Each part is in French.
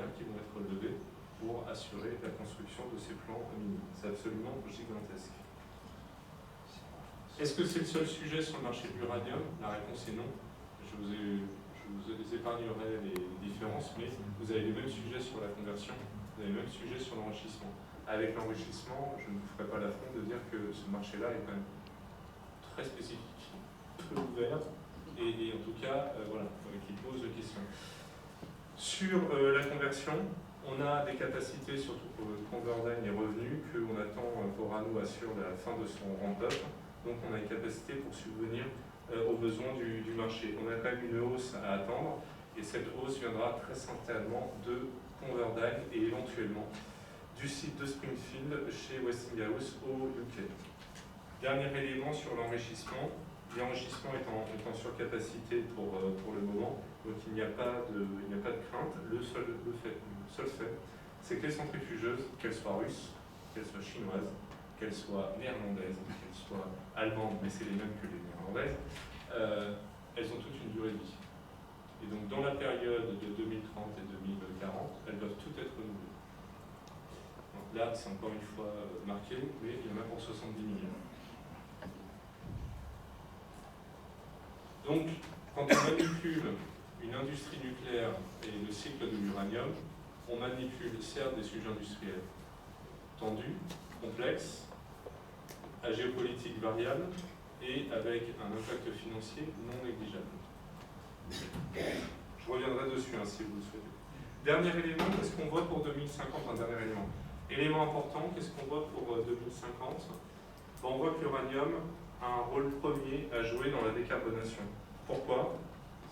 hein, qui vont être levés pour assurer la construction de ces plans miniers. C'est absolument gigantesque. Est-ce que c'est le seul sujet sur le marché de l'uranium? La réponse est non. Je vous épargnerai les différences, mais vous avez les mêmes sujets sur la conversion, vous avez les mêmes sujets sur l'enrichissement. Avec l'enrichissement, je ne vous ferai pas l'affront de dire que ce marché-là est quand même très spécifique, peu ouvert, et en tout cas, voilà, qui pose question. Sur la conversion, on a des capacités, surtout pour le Converdyne et revenus, qu'on attend qu'Orano assure la fin de son ramp-up. Donc on a une capacité pour subvenir aux besoins du marché. On a quand même une hausse à attendre, et cette hausse viendra très certainement de Converdyne et éventuellement du site de Springfield chez Westinghouse au UK. Dernier élément sur l'enrichissement. L'enrichissement est en surcapacité pour le moment, donc il n'y a pas de crainte. Le seul fait, c'est que les centrifugeuses, qu'elles soient russes, qu'elles soient chinoises, qu'elles soient néerlandaises, qu'elles soient allemandes, mais c'est les mêmes que les néerlandaises, elles ont toutes une durée de vie. Et donc dans la période de 2030 et 2040, elles doivent toutes être renouvelées. Donc là, c'est encore une fois marqué, mais il y en a pour 70 millions. Donc, quand on manipule une industrie nucléaire et le cycle de l'uranium, on manipule certes des sujets industriels tendus, complexes, à géopolitique variable et avec un impact financier non négligeable. Je reviendrai dessus si vous le souhaitez. Dernier élément, qu'est-ce qu'on voit pour 2050? Un dernier élément. Élément important, qu'est-ce qu'on voit pour 2050? On voit que l'uranium a un rôle premier à jouer dans la décarbonation. Pourquoi?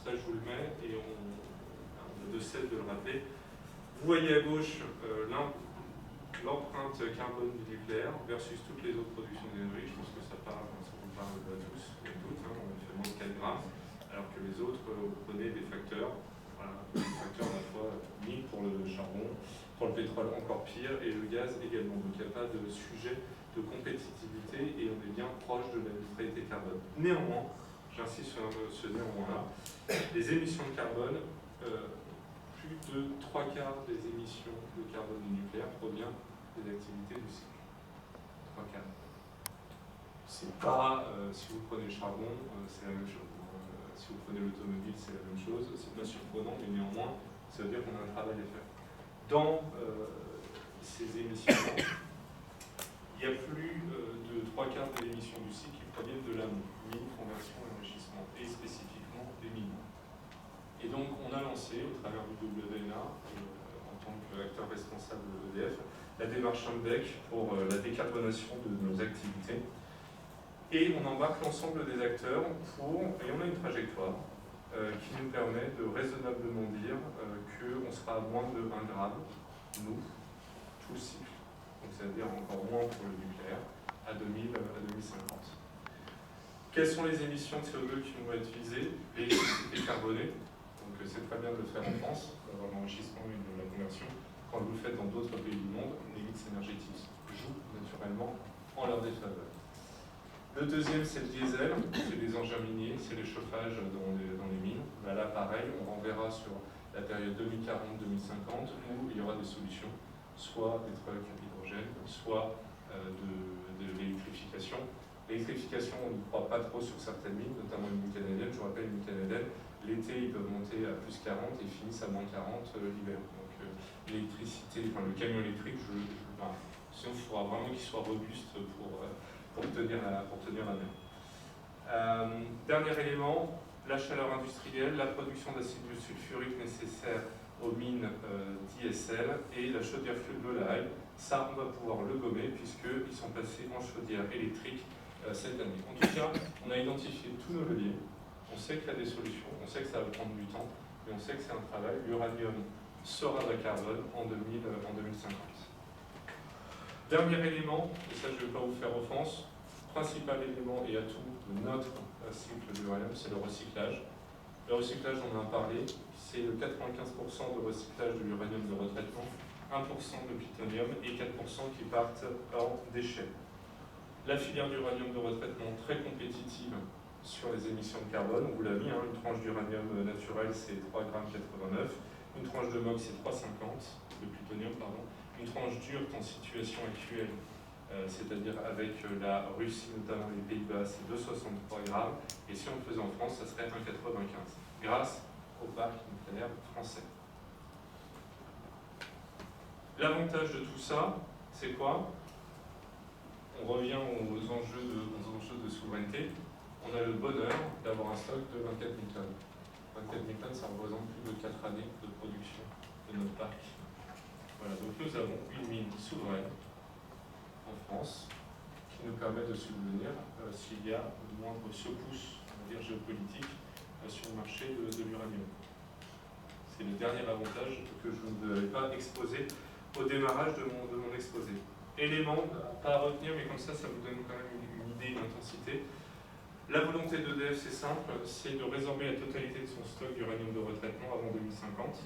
Ça, je vous le mets et on ne cesse de le rappeler. Vous voyez à gauche l'empreinte carbone du nucléaire versus toutes les autres productions d'énergie. Je pense que ça vous parle à tous et toutes. On fait moins de 4 grammes, alors que les autres, vous prenez des facteurs. Voilà, des facteurs à la fois mis pour le charbon, pour le pétrole encore pire, et le gaz également. Donc il n'y a pas de sujet de compétitivité et on est bien proche de la neutralité carbone. Néanmoins, j'insiste sur ce néanmoins-là, les émissions de carbone, plus de 3/4 des émissions de carbone du nucléaire provient des activités du cycle. 3/4. C'est pas, si vous prenez le charbon, c'est la même chose. Si vous prenez l'automobile, c'est la même chose. C'est pas surprenant, mais néanmoins, ça veut dire qu'on a un travail à faire. Dans ces émissions, il y a plus de 3/4 des émissions du cycle qui proviennent de l'amont, mine, conversion et enrichissement, et spécifiquement des mines. Et donc, on a lancé, au travers du WNA, en tant qu'acteur responsable de l'EDF, la démarche Umbec pour la décarbonation de nos activités. Et on embarque l'ensemble des acteurs et on a une trajectoire qui nous permet de raisonnablement dire qu'on sera à moins de 1 gramme, nous, tout le cycle. Donc c'est-à-dire encore moins pour le nucléaire, à 2050. Quelles sont les émissions de CO2 qui vont être visées? L'électricité carbonée. Donc c'est très bien de le faire en France, d'avoir l'enrichissement et de la conversion. Quand vous le faites dans d'autres pays du monde, les mix énergétiques jouent naturellement en leur défaveur. Le deuxième, c'est le diesel, c'est les engins miniers, c'est les chauffages dans les mines. Là, pareil, on renverra sur la période 2040-2050 où il y aura des solutions, soit des trucks à hydrogène, soit de l'électrification. L'électrification, on n'y croit pas trop sur certaines mines, notamment une mine canadienne. Je vous rappelle, une mine canadienne, l'été, ils peuvent monter à plus 40 et finissent à moins 40 l'hiver. Donc l'électricité, le camion électrique, sinon il faudra vraiment qu'il soit robuste pour tenir la mer. Dernier élément, la chaleur industrielle, la production d'acide sulfurique nécessaire aux mines d'ISL et la chaudière fuel de La Haye. Ça, on va pouvoir le gommer puisqu'ils sont passés en chaudière électrique cette année. En tout cas, on a identifié tous nos leviers, on sait qu'il y a des solutions, on sait que ça va prendre du temps, mais on sait que c'est un travail. L'uranium sera bas carbone en 2050. Dernier élément, et ça je ne vais pas vous faire offense, principal élément et atout de notre cycle de l'uranium, c'est le recyclage. Le recyclage, on en a parlé, c'est le 95% de recyclage de l'uranium de retraitement, 1% de plutonium et 4% qui partent en déchets. La filière d'uranium de retraitement très compétitive sur les émissions de carbone, on vous l'a mis, une tranche d'uranium naturel c'est 3,89 g, Une tranche de MOX, c'est 3,50 de plutonium, pardon. Une tranche dure en situation actuelle, c'est-à-dire avec la Russie, notamment les Pays-Bas, c'est 2,63 grammes. Et si on le faisait en France, ça serait 1,95, grâce au parc nucléaire français. L'avantage de tout ça, c'est quoi? On revient aux enjeux de souveraineté. On a le bonheur d'avoir un stock de 24 000 tonnes. 24 000 tonnes, ça représente plus de 4 années de production de notre parc. Voilà, donc nous avons une mine souveraine en France qui nous permet de subvenir s'il y a le moindre secousse, on va dire, géopolitique sur le marché de l'uranium. C'est le dernier avantage que je ne vais pas exposer au démarrage de mon exposé. Élément, pas à retenir, mais comme ça vous donne quand même une idée, une intensité. La volonté d'EDF, c'est simple, c'est de résorber la totalité de son stock d'uranium de retraitement avant 2050.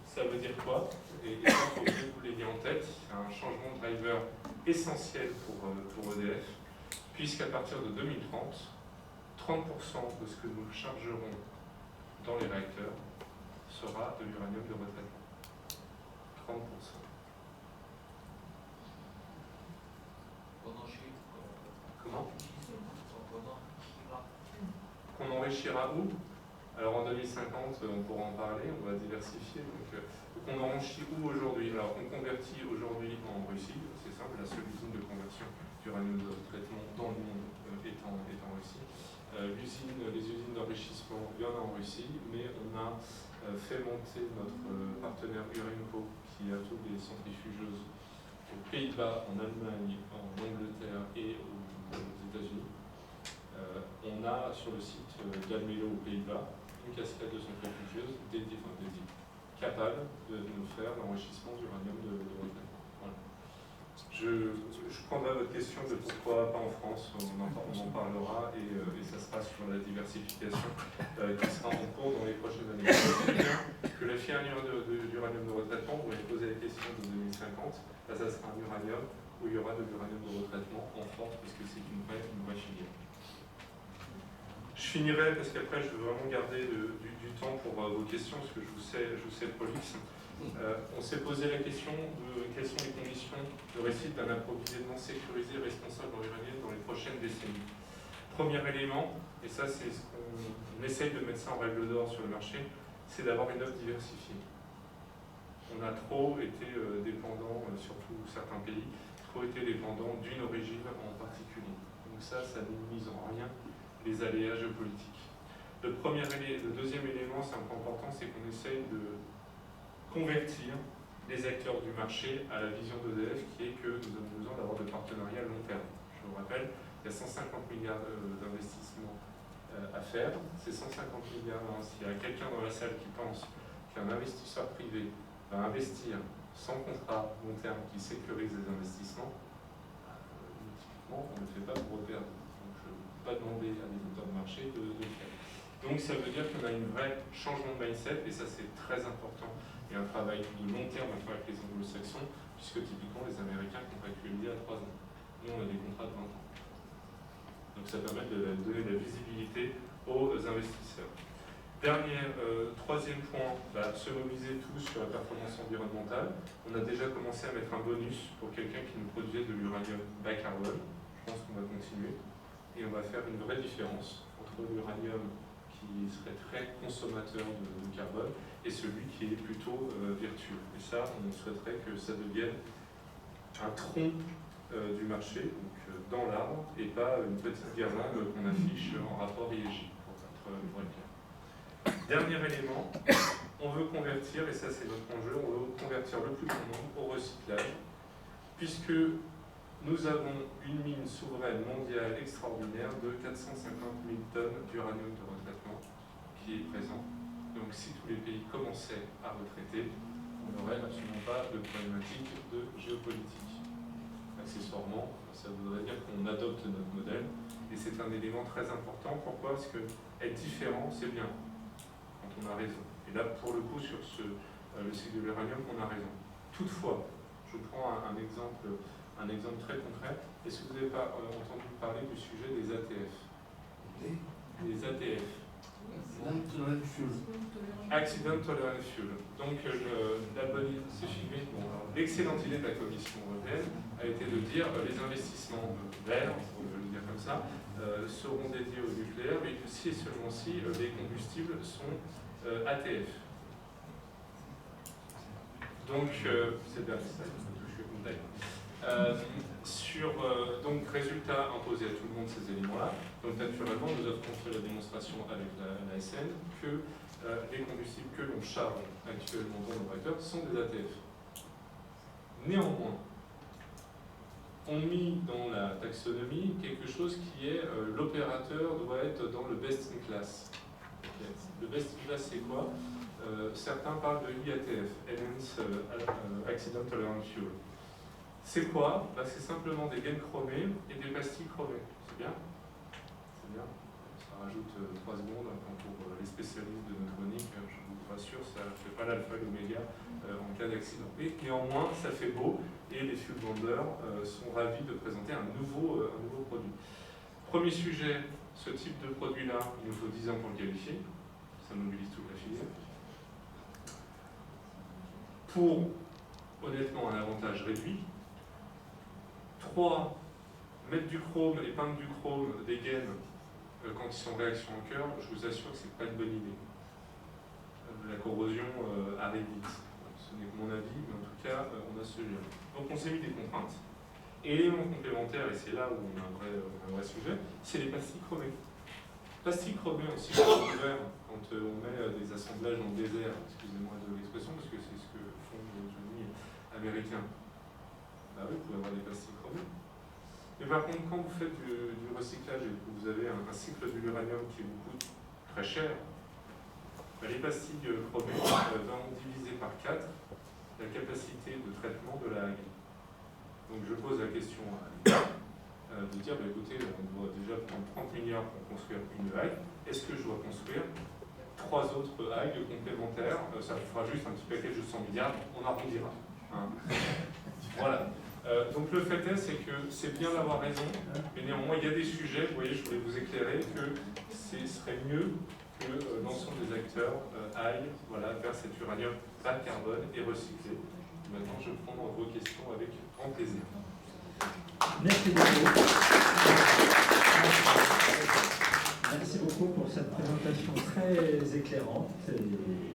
Ça veut dire quoi? Et ça, il faut que vous l'ayez en tête, c'est un changement de driver essentiel pour EDF, puisqu'à partir de 2030, 30% de ce que nous chargerons dans les réacteurs sera de l'uranium de retraitement. 30%. Comment? Qu'on enrichira où? Alors en 2050, on pourra en parler, on va diversifier. Donc on enrichit où aujourd'hui? Alors on convertit aujourd'hui en Russie, c'est simple, la seule usine de conversion d'uranium de traitement dans le monde est en Russie. Les usines d'enrichissement, il y en a en Russie, mais on a fait monter notre partenaire Urenco, qui a toutes les centrifugeuses aux Pays-Bas, en Allemagne, en Angleterre et aux États-Unis. On a sur le site d'Almelo aux Pays-Bas une cascade de centrifugeuses dédiée, capable de nous faire l'enrichissement d'uranium de retraitement. Voilà. Je prendrai votre question de pourquoi pas en France, on en parlera et ça sera sur la diversification qui sera en cours dans les prochaines années. Je sais bien que la filière d'uranium de retraitement, vous m'avez posé la question de 2050, là ça sera un uranium où il y aura de l'uranium de retraitement en France parce que c'est une vraie filière. Je finirai parce qu'après je veux vraiment garder du temps pour vos questions parce que je vous sais prolixe. On s'est posé la question de quelles sont les conditions de réussite d'un approvisionnement sécurisé et responsable en uranium dans les prochaines décennies. Premier élément, et ça c'est ce qu'on essaye de mettre ça en règle d'or sur le marché, c'est d'avoir une offre diversifiée. On a trop été dépendant, surtout certains pays, trop été dépendant d'une origine en particulier. Donc ça ne mise en rien les aléas géopolitiques. Le deuxième élément, c'est un point important, c'est qu'on essaye de convertir les acteurs du marché à la vision d'EDF qui est que nous avons besoin d'avoir de partenariats à long terme. Je vous rappelle, il y a 150 milliards d'investissements à faire. Ces 150 milliards, s'il y a quelqu'un dans la salle qui pense qu'un investisseur privé va investir sans contrat long terme qui sécurise les investissements, typiquement, on ne le fait pas pour perdre. Pas demander à des acteurs de marché de le faire. Donc ça veut dire qu'on a un vrai changement de mindset et ça c'est très important et un travail de long terme à faire avec les anglo-saxons puisque typiquement les Américains contractualisés à 3 ans. Nous on a des contrats de 20 ans. Donc ça permet de donner de la visibilité aux investisseurs. Troisième point, se mobiliser tous sur la performance environnementale. On a déjà commencé à mettre un bonus pour quelqu'un qui nous produisait de l'uranium bas carbone. Je pense qu'on va continuer. Et on va faire une vraie différence entre l'uranium qui serait très consommateur de carbone et celui qui est plutôt vertueux. Et ça, on souhaiterait que ça devienne un tronc du marché, donc dans l'arbre, et pas une petite guirlande qu'on affiche en rapport IEJ, pour être clair. Dernier élément, on veut convertir, et ça c'est notre enjeu, on veut convertir le plus grand nombre au recyclage, puisque nous avons une mine souveraine mondiale extraordinaire de 450 000 tonnes d'uranium de retraitement qui est présent. Donc si tous les pays commençaient à retraiter, on n'aurait absolument pas de problématique de géopolitique. Accessoirement, ça voudrait dire qu'on adopte notre modèle et c'est un élément très important. Pourquoi? Parce que être différent, c'est bien quand on a raison. Et là, pour le coup, sur le cycle de l'uranium, on a raison. Toutefois, je prends un exemple très concret. Est-ce que vous n'avez pas entendu parler du sujet des ATF? Les ATF. Accident Tolerant Fuel. Donc l'excellente idée de la Commission européenne a été de dire les investissements verts, on peut le dire comme ça, seront dédiés au nucléaire, mais si et seulement si les combustibles sont ATF. Donc, c'est bien ça, donc, résultat imposé à tout le monde ces éléments-là. Donc, naturellement, nous avons fait la démonstration avec la SN que les combustibles que l'on charge actuellement dans nos réacteurs sont des ATF. Néanmoins, on mit dans la taxonomie quelque chose qui est l'opérateur doit être dans le best in class. Okay. Le best in class, c'est quoi? Certains parlent de IATF, Enhanced Accident Tolerant Fuel. C'est quoi? C'est simplement des gaines chromées et des pastilles chromées. C'est bien? C'est bien. Ça rajoute 3 secondes pour les spécialistes de neutronique. Je vous rassure, ça ne fait pas l'alpha et l'oméga en cas d'accident. Et néanmoins, ça fait beau et les fuel vendors sont ravis de présenter un nouveau produit. Premier sujet, ce type de produit-là, il nous faut 10 ans pour le qualifier. Ça mobilise toute la filière. Pour, honnêtement, un avantage réduit. 3, mettre du chrome et peindre du chrome des gaines quand ils sont en réaction en cœur, je vous assure que ce n'est pas une bonne idée. La corrosion arrive vite. Ce n'est que mon avis, mais en tout cas, on a celui-là. Donc on s'est mis des contraintes. Et l'élément complémentaire, et c'est là où on a un vrai sujet, c'est les pastilles chromées. Pastilles chromées aussi, quand on met des assemblages dans le désert, excusez-moi de l'expression, parce que c'est ce que font nos amis américains. Bah oui, vous pouvez avoir des pastilles chromées. Mais par contre, quand vous faites du recyclage et que vous avez un cycle de l'uranium qui vous coûte très cher, bah les pastilles chromées vont diviser par 4 la capacité de traitement de la hague. Donc je pose la question à l'État de dire, bah, écoutez, on doit déjà prendre 30 milliards pour construire une hague, est-ce que je dois construire 3 autres hagues complémentaires? Ça fera juste un petit package de 100 milliards, on arrondira. Hein. Voilà. Donc le fait est, c'est que c'est bien d'avoir raison, mais néanmoins il y a des sujets, vous voyez, je voulais vous éclairer, que ce serait mieux que l'ensemble des acteurs aillent vers cet uranium bas de carbone et recyclé. Maintenant, je vais prendre vos questions avec grand plaisir. Merci beaucoup. Merci beaucoup pour cette présentation très éclairante.